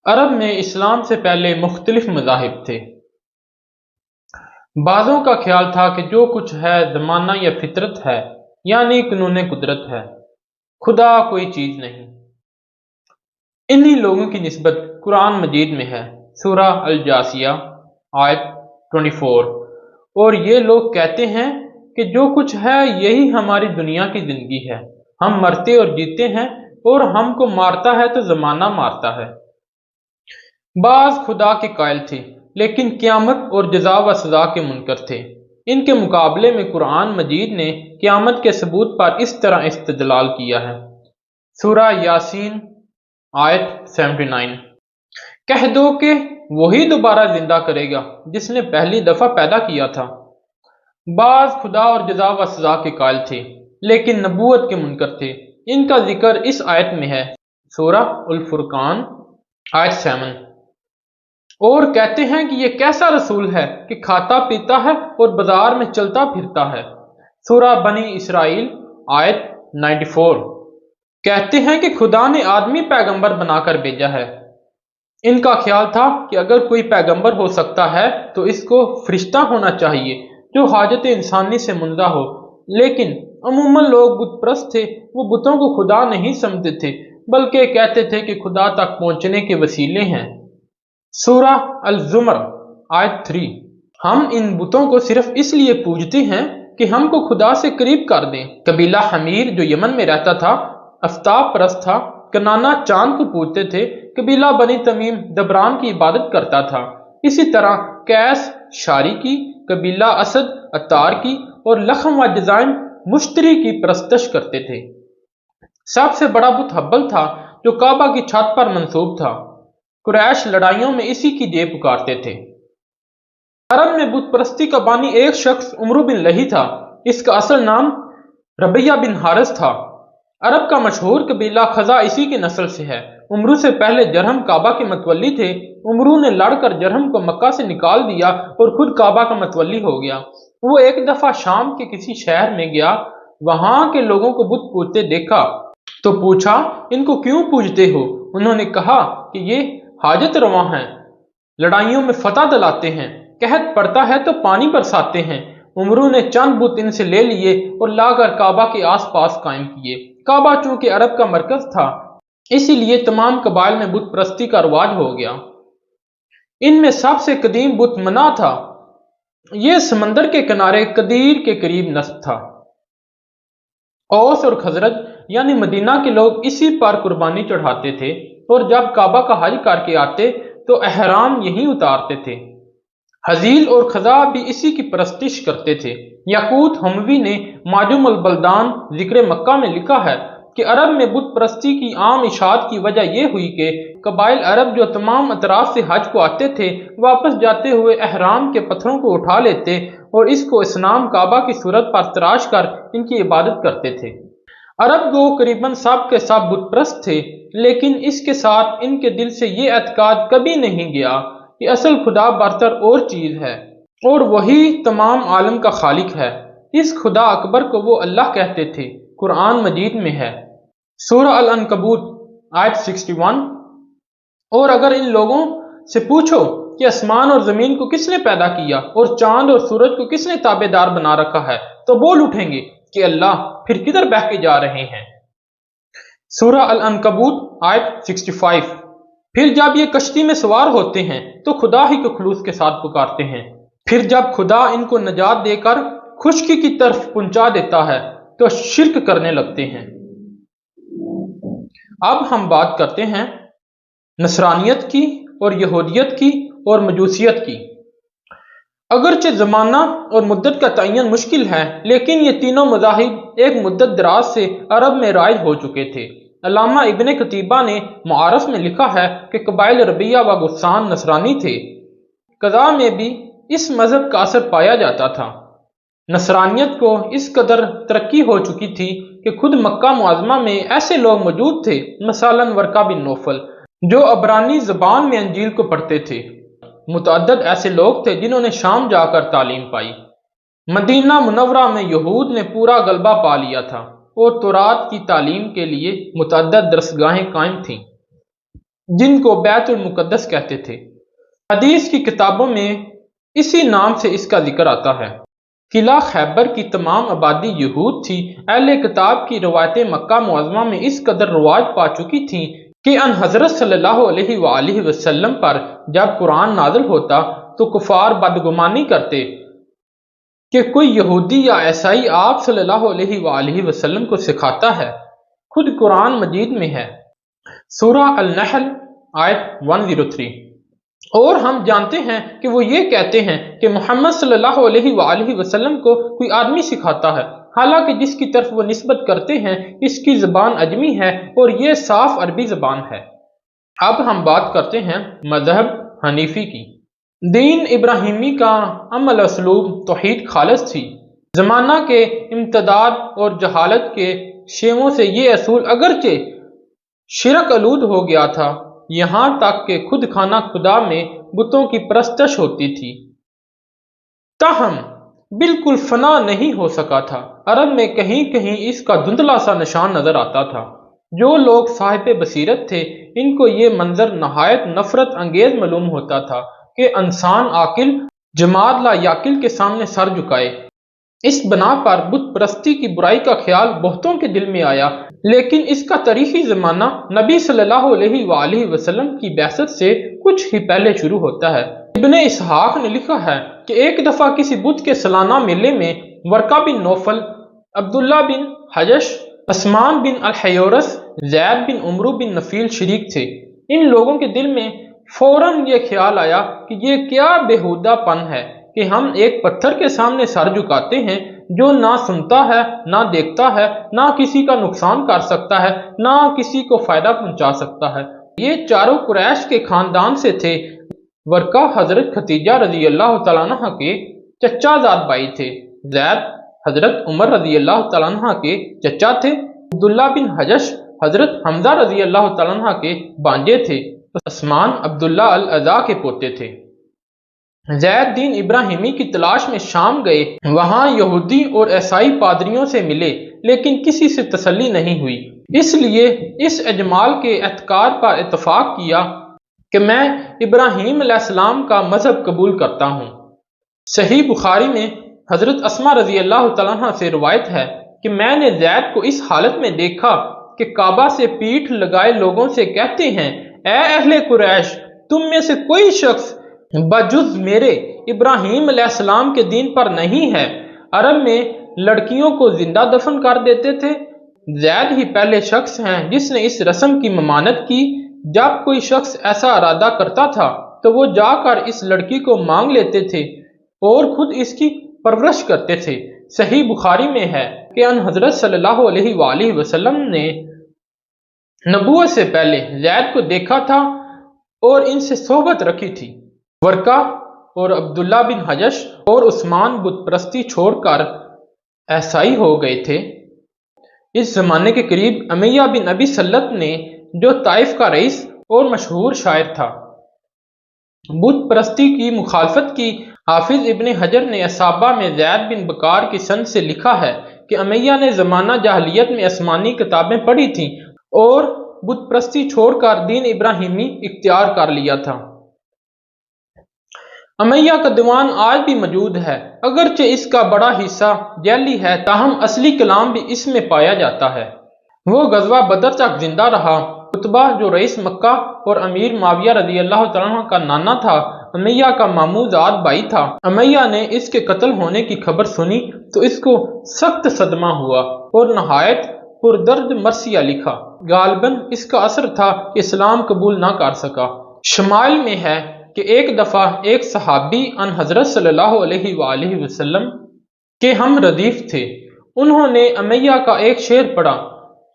عرب میں اسلام سے پہلے مختلف مذاہب تھے۔ بعضوں کا خیال تھا کہ جو کچھ ہے زمانہ یا فطرت ہے، یعنی قانون قدرت ہے، خدا کوئی چیز نہیں۔ انہی لوگوں کی نسبت قرآن مجید میں ہے، سورہ الجاثیہ آیت 24۔ اور یہ لوگ کہتے ہیں کہ جو کچھ ہے یہی ہماری دنیا کی زندگی ہے، ہم مرتے اور جیتے ہیں، اور ہم کو مارتا ہے تو زمانہ مارتا ہے۔ بعض خدا کے قائل تھے لیکن قیامت اور جزا و سزا کے منکر تھے۔ ان کے مقابلے میں قرآن مجید نے قیامت کے ثبوت پر اس طرح استدلال کیا ہے، سورہ یاسین آیت 79۔ کہہ دو کہ وہی دوبارہ زندہ کرے گا جس نے پہلی دفعہ پیدا کیا تھا۔ بعض خدا اور جزا و سزا کے قائل تھے لیکن نبوت کے منکر تھے۔ ان کا ذکر اس آیت میں ہے، سورہ الفرقان آیت 7۔ اور کہتے ہیں کہ یہ کیسا رسول ہے کہ کھاتا پیتا ہے اور بازار میں چلتا پھرتا ہے، سورہ بنی اسرائیل آیت 94۔ کہتے ہیں کہ خدا نے آدمی پیغمبر بنا کر بھیجا ہے۔ ان کا خیال تھا کہ اگر کوئی پیغمبر ہو سکتا ہے تو اس کو فرشتہ ہونا چاہیے جو حاجت انسانی سے منزہ ہو، لیکن عموماً لوگ بت پرست تھے، وہ بتوں کو خدا نہیں سمجھتے تھے بلکہ کہتے تھے کہ خدا تک پہنچنے کے وسیلے ہیں، سورہ الزمر آیت 3۔ ہم ان بتوں کو صرف اس لیے پوجتے ہیں کہ ہم کو خدا سے قریب کر دیں۔ قبیلہ حمیر جو یمن میں رہتا تھا آفتاب پرست تھا، کنانا چاند کو پوجتے تھے، قبیلہ بنی تمیم دبران کی عبادت کرتا تھا، اسی طرح قیس شاری کی، قبیلہ اسد اتار کی، اور لخم و جزائم مشتری کی پرستش کرتے تھے۔ سب سے بڑا بت حبل تھا جو کعبہ کی چھت پر منصوب تھا۔ قریش لڑائیوں میں اسی کی جے پکارتے تھے۔ عرب میں بت پرستی کا بانی ایک شخص عمرو بن لہی تھا، اس کا اصل نام ربیہ بن حارث تھا۔ عرب کا مشہور قبیلہ خزا اسی کی نسل سے ہے۔ عمرو سے پہلے جرہم کعبہ کے متولی تھے۔ عمرو نے لڑ کر جرہم کو مکہ سے نکال دیا اور خود کعبہ کا متولی ہو گیا۔ وہ ایک دفعہ شام کے کسی شہر میں گیا، وہاں کے لوگوں کو بت پوجتے دیکھا تو پوچھا ان کو کیوں پوجتے ہو؟ انہوں نے کہا کہ یہ حاجت رواں ہیں، لڑائیوں میں فتح دلاتے ہیں، قحط پڑتا ہے تو پانی برساتے ہیں۔ عمرو نے چند بت ان سے لے لیے اور لا کر کعبہ کے آس پاس قائم کیے۔ کعبہ چونکہ عرب کا مرکز تھا، اسی لیے تمام قبائل میں بت پرستی کا رواج ہو گیا۔ ان میں سب سے قدیم بت منا تھا، یہ سمندر کے کنارے قدیر کے قریب نصب تھا۔ اوس اور خزرج یعنی مدینہ کے لوگ اسی پر قربانی چڑھاتے تھے، اور جب کعبہ کا حج کر کے آتے تو احرام یہیں اتارتے تھے۔ حزیل اور خزاع بھی اسی کی پرستش کرتے تھے۔ یاقوت حموی نے معجم البلدان ذکر مکہ میں لکھا ہے کہ عرب میں بت پرستی کی عام اشاعت کی وجہ یہ ہوئی کہ قبائل عرب جو تمام اطراف سے حج کو آتے تھے، واپس جاتے ہوئے احرام کے پتھروں کو اٹھا لیتے اور اس کو اصنام کعبہ کی صورت پر تراش کر ان کی عبادت کرتے تھے۔ عرب کو قریباً سب کے سب بت پرست تھے، لیکن اس کے ساتھ ان کے دل سے یہ اعتقاد کبھی نہیں گیا کہ اصل خدا برتر اور چیز ہے اور وہی تمام عالم کا خالق ہے۔ اس خدا اکبر کو وہ اللہ کہتے تھے۔ قرآن مجید میں ہے، سورہ العنکبوت آیت 61۔ اور اگر ان لوگوں سے پوچھو کہ آسمان اور زمین کو کس نے پیدا کیا اور چاند اور سورج کو کس نے تابع دار بنا رکھا ہے تو بول اٹھیں گے کہ اللہ، پھر کدھر بہہ کے جا رہے ہیں؟ سورہ العنکبوت آیت 65۔ پھر جب یہ کشتی میں سوار ہوتے ہیں تو خدا ہی کو خلوص کے ساتھ پکارتے ہیں، پھر جب خدا ان کو نجات دے کر خشکی کی طرف پہنچا دیتا ہے تو شرک کرنے لگتے ہیں۔ اب ہم بات کرتے ہیں نصرانیت کی اور یہودیت کی اور مجوسیت کی۔ اگرچہ زمانہ اور مدت کا تعین مشکل ہے، لیکن یہ تینوں مذاہب ایک مدت دراز سے عرب میں رائج ہو چکے تھے۔ علامہ ابن قتیبہ نے معارف میں لکھا ہے کہ قبائل ربیہ و غسان نصرانی تھے۔ قضاء میں بھی اس مذہب کا اثر پایا جاتا تھا۔ نصرانیت کو اس قدر ترقی ہو چکی تھی کہ خود مکہ معظمہ میں ایسے لوگ موجود تھے، مثلاً ورقہ بن نوفل، جو عبرانی زبان میں انجیل کو پڑھتے تھے۔ متعدد ایسے لوگ تھے جنہوں نے شام جا کر تعلیم پائی۔ مدینہ منورہ میں یہود نے پورا غلبہ پا لیا تھا اور تورات کی تعلیم کے لیے متعدد درسگاہیں قائم تھیں۔ جن کو بیت المقدس کہتے تھے۔ حدیث کی کتابوں میں اسی نام سے اس کا ذکر آتا ہے۔ قلعہ خیبر کی تمام آبادی یہود تھی۔ اہل کتاب کی روایتیں مکہ معظمہ میں اس قدر رواج پا چکی تھیں کہ ان حضرت صلی اللہ علیہ وآلہ وسلم پر جب قرآن نازل ہوتا تو کفار بدگمانی کرتے کہ کوئی یہودی یا عیسائی آپ صلی اللہ علیہ وآلہ وسلم کو سکھاتا ہے۔ خود قرآن مجید میں ہے، سورہ النحل آیت 103، اور ہم جانتے ہیں کہ وہ یہ کہتے ہیں کہ محمد صلی اللہ علیہ وآلہ وسلم کو کوئی آدمی سکھاتا ہے، حالانکہ جس کی طرف وہ نسبت کرتے ہیں اس کی زبان عجمی ہے اور یہ صاف عربی زبان ہے۔ اب ہم بات کرتے ہیں مذہب حنیفی کی۔ دین ابراہیمی کا عمل اسلوب توحید خالص تھی۔ زمانہ کے امتداد اور جہالت کے شیووں سے یہ اصول اگرچہ شرک آلود ہو گیا تھا، یہاں تک کہ خود خانہ خدا میں بتوں کی پرستش ہوتی تھی، تاہم بالکل فنا نہیں ہو سکا تھا۔ عرب میں کہیں کہیں اس کا دھندلا سا نشان نظر آتا تھا۔ جو لوگ صاحب بصیرت تھے ان کو یہ منظر نہایت نفرت انگیز معلوم ہوتا تھا کہ انسان عاقل جماد لا یاقل کے سامنے سر جھکائے۔ اس بنا پر بت پرستی کی برائی کا خیال بہتوں کے دل میں آیا، لیکن اس کا تاریخی زمانہ نبی صلی اللہ علیہ وآلہ وسلم کی بعثت سے کچھ ہی پہلے شروع ہوتا ہے۔ ابن اسحاق نے لکھا ہے کہ ایک دفعہ کسی بت کے سالانہ میلے میں ورقہ بن نوفل، عبداللہ بن حجش، عثمان بن الحیورس، زید بن عمرو بن نفیل شریک تھے۔ ان لوگوں کے دل میں فوراً یہ خیال آیا کہ یہ کیا بےہودہ پن ہے کہ ہم ایک پتھر کے سامنے سر جھکاتے ہیں جو نہ سنتا ہے، نہ دیکھتا ہے، نہ کسی کا نقصان کر سکتا ہے، نہ کسی کو فائدہ پہنچا سکتا ہے۔ یہ چاروں قریش کے خاندان سے تھے۔ ورقہ حضرت ختیجہ رضی اللہ تعالیٰ عنہ کے چچا زاد بھائی تھے، زید حضرت عمر رضی اللہ تعالیٰ عنہ کے چچا تھے، عبداللہ بن حجش حضرت حمزہ رضی اللہ تعالیٰ عنہ کے بانجے تھے، عثمان عبداللہ الاعظم کے پوتے تھے۔ زید دین ابراہیمی کی تلاش میں شام گئے، وہاں یہودی اور عیسائی پادریوں سے ملے، لیکن کسی سے تسلی نہیں ہوئی، اس لیے اس اجمال کے اعتقاد پر اتفاق کیا کہ میں ابراہیم علیہ السلام کا مذہب قبول کرتا ہوں۔ صحیح بخاری میں حضرت اسماء رضی اللہ تعالیٰ عنہ سے روایت ہے کہ میں نے زید کو اس حالت میں دیکھا کہ کعبہ سے پیٹھ لگائے لوگوں سے کہتے ہیں، اے اہل قریش، تم میں سے کوئی شخص بجز میرے ابراہیم علیہ السلام کے دین پر نہیں ہے۔ عرب میں لڑکیوں کو زندہ دفن کر دیتے تھے۔ زید ہی پہلے شخص ہیں جس نے اس رسم کی ممانعت کی۔ جب کوئی شخص ایسا ارادہ کرتا تھا تو وہ جا کر اس لڑکی کو مانگ لیتے تھے اور خود اس کی پرورش کرتے تھے۔ صحیح بخاری میں ہے کہ ان حضرت صلی اللہ علیہ وآلہ وسلم نے نبوت سے پہلے زید کو دیکھا تھا اور ان سے صحبت رکھی تھی۔ ورقہ اور عبداللہ بن حجش اور عثمان بت پرستی چھوڑ کر عیسائی ہو گئے تھے۔ اس زمانے کے قریب امیہ بن ابی سلط نے، جو طائف کا رئیس اور مشہور شاعر تھا، بت پرستی کی مخالفت کی۔ حافظ ابن حجر نے اصابہ میں زید بن بکار کی سند سے لکھا ہے کہ امیہ نے زمانہ جاہلیت میں آسمانی کتابیں پڑھی تھیں اور بت پرستی چھوڑ کر دین ابراہیمی اختیار کر لیا تھا۔ امیہ کا دیوان آج بھی موجود ہے، اگرچہ اس کا بڑا حصہ جعلی ہے، تاہم اصلی کلام بھی اس میں پایا جاتا ہے۔ وہ غزوہ بدر تک زندہ رہا۔ عتبہ جو رئیس مکہ اور امیر معاویہ رضی اللہ تعالیٰ عنہ کا نانا تھا، امیہ کا ماموں زاد بھائی تھا۔ امیہ نے اس کے قتل ہونے کی خبر سنی تو اس کو سخت صدمہ ہوا اور نہایت پردرد مرثیہ لکھا۔ غالباً اس کا اثر تھا کہ اسلام قبول نہ کر سکا۔ شمائل میں ہے کہ ایک دفعہ ایک صحابی ان حضرت صلی اللہ علیہ وآلہ وسلم کے ہم ردیف تھے، انہوں نے امیہ کا ایک شعر پڑھا۔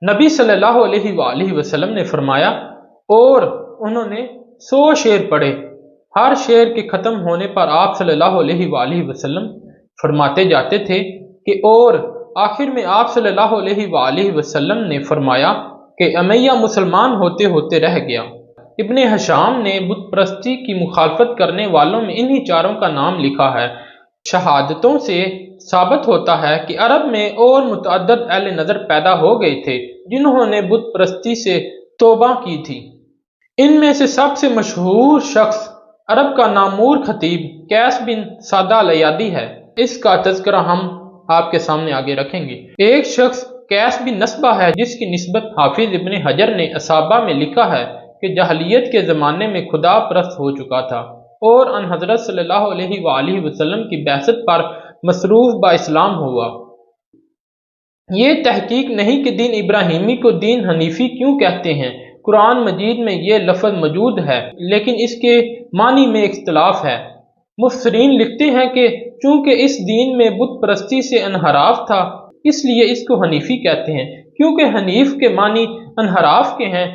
نبی صلی اللہ علیہ وآلہ وسلم نے فرمایا، اور انہوں نے 100 شعر پڑھے۔ ہر شعر کے ختم ہونے پر آپ صلی اللہ علیہ وآلہ وسلم فرماتے جاتے تھے کہ اور آخر میں آپ صلی اللہ علیہ وآلہ وسلم نے فرمایا کہ امیہ مسلمان ہوتے ہوتے رہ گیا۔ ابن حشام نے بت پرستی کی مخالفت کرنے والوں میں انہی چاروں کا نام لکھا ہے۔ شہادتوں سے ثابت ہوتا ہے کہ عرب میں اور متعدد اہل نظر پیدا ہو گئے تھے جنہوں نے بت پرستی سے توبہ کی تھی۔ ان میں سے سب سے مشہور شخص عرب کا نامور خطیب قیس بن سعدہ الیادی ہے۔ اس کا تذکرہ ہم آپ کے سامنے آگے رکھیں گے۔ ایک شخص قیس بن نصبہ ہے جس کی نسبت حافظ ابن حجر نے اصابہ میں لکھا ہے کہ جاہلیت کے زمانے میں خدا پرست ہو چکا تھا اور ان حضرت صلی اللہ علیہ وآلہ وسلم کی بعثت پر مصروف با اسلام ہوا۔ یہ تحقیق نہیں کہ دین ابراہیمی کو دین حنیفی کیوں کہتے ہیں۔ قرآن مجید میں یہ لفظ موجود ہے لیکن اس کے معنی میں اختلاف ہے۔ مفسرین لکھتے ہیں کہ چونکہ اس دین میں بت پرستی سے انحراف تھا اس لیے اس کو حنیفی کہتے ہیں، کیونکہ حنیف کے معنی انحراف کے ہیں۔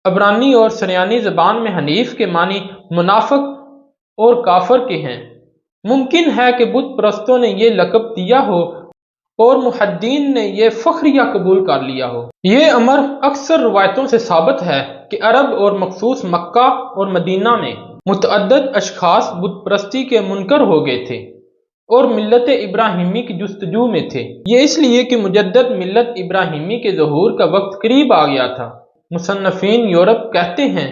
عبرانی اور سریانی زبان میں حنیف کے معنی منافق اور کافر کے ہیں۔ ممکن ہے کہ بت پرستوں نے یہ لقب دیا ہو اور محدثین نے یہ فخریہ قبول کر لیا ہو۔ یہ امر اکثر روایتوں سے ثابت ہے کہ عرب اور مخصوص مکہ اور مدینہ میں متعدد اشخاص بت پرستی کے منکر ہو گئے تھے اور ملت ابراہیمی کی جستجو میں تھے۔ یہ اس لیے کہ مجدد ملت ابراہیمی کے ظہور کا وقت قریب آ گیا تھا۔ مصنفین یورپ کہتے ہیں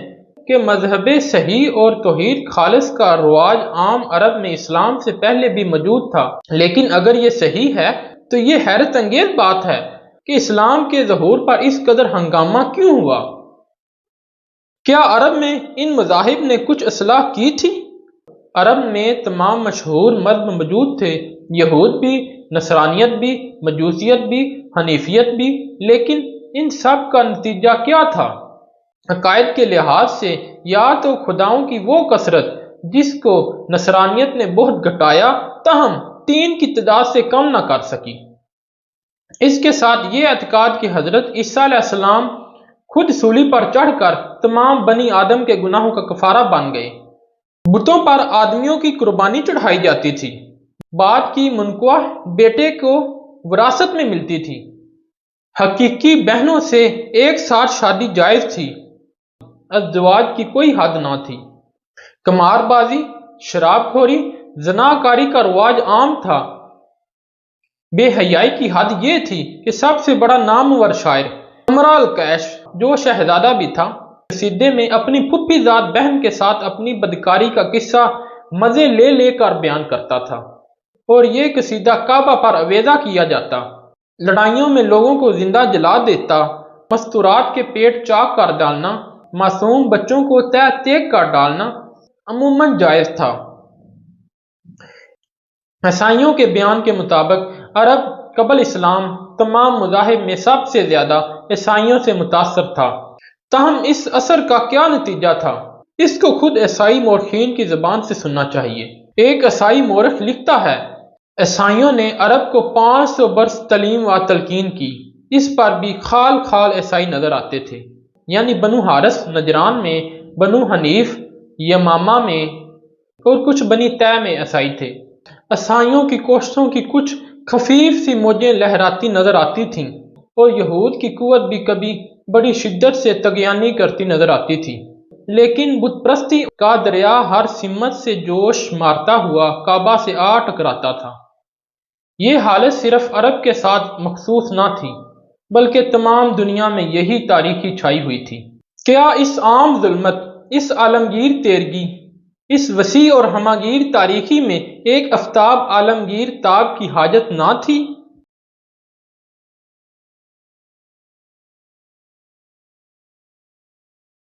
کہ مذہب صحیح اور توحید خالص کا رواج عام عرب میں اسلام سے پہلے بھی موجود تھا، لیکن اگر یہ صحیح ہے تو یہ حیرت انگیز بات ہے کہ اسلام کے ظہور پر اس قدر ہنگامہ کیوں ہوا؟ کیا عرب میں ان مذاہب نے کچھ اصلاح کی تھی؟ عرب میں تمام مشہور مذہب موجود تھے، یہود بھی، نصرانیت بھی، مجوسیت بھی، حنیفیت بھی، لیکن ان سب کا نتیجہ کیا تھا؟ عقائد کے لحاظ سے یا تو خداؤں کی وہ کثرت جس کو نصرانیت نے بہت گھٹایا تاہم 3 کی تعداد سے کم نہ کر سکی۔ اس کے ساتھ یہ اعتقاد کہ حضرت عیسیٰ علیہ السلام خود سولی پر چڑھ کر تمام بنی آدم کے گناہوں کا کفارہ بن گئے۔ بتوں پر آدمیوں کی قربانی چڑھائی جاتی تھی۔ بعد کی منقوہ بیٹے کو وراثت میں ملتی تھی۔ حقیقی بہنوں سے ایک ساتھ شادی جائز تھی۔ ازدواج کی کوئی حد نہ تھی۔ قمار بازی، شراب خوری، زناکاری کا رواج عام تھا۔ بے حیائی کی حد یہ تھی کہ سب سے بڑا نامور شاعر امرا القیس، جو شہزادہ بھی تھا، قصیدے میں اپنی پھوپھی زاد بہن کے ساتھ اپنی بدکاری کا قصہ مزے لے لے کر بیان کرتا تھا اور یہ قصیدہ کعبہ پر آویزہ کیا جاتا، لڑائیوں میں لوگوں کو زندہ جلا دیتا، مستورات کے پیٹ چاک کر ڈالنا، معصوم بچوں کو تہ تیگ کر ڈالنا عموماً جائز تھا۔ عیسائیوں کے بیان کے مطابق عرب قبل اسلام تمام مذاہب میں سب سے زیادہ عیسائیوں سے متاثر تھا۔ تاہم اس اثر کا کیا نتیجہ تھا؟ اس کو خود عیسائی مورخین کی زبان سے سننا چاہیے۔ ایک عیسائی مورخ لکھتا ہے، عیسائیوں نے عرب کو 500 برس تعلیم و تلقین کی، اس پر بھی خال خال عیسائی نظر آتے تھے، یعنی بنو حارث نجران میں، بنو حنیف یمامہ میں اور کچھ بنی طے میں عیسائی تھے۔ عیسائیوں کی کوششوں کی کچھ خفیف سی موجیں لہراتی نظر آتی تھیں اور یہود کی قوت بھی کبھی بڑی شدت سے طغیانی کرتی نظر آتی تھی، لیکن بت پرستی کا دریا ہر سمت سے جوش مارتا ہوا کعبہ سے آ ٹکراتا تھا۔ یہ حالت صرف عرب کے ساتھ مخصوص نہ تھی بلکہ تمام دنیا میں یہی تاریخی چھائی ہوئی تھی۔ کیا اس عام ظلمت، اس عالمگیر تیرگی، اس وسیع اور ہماگیر تاریخی میں ایک آفتاب عالمگیر تاب کی حاجت نہ تھی؟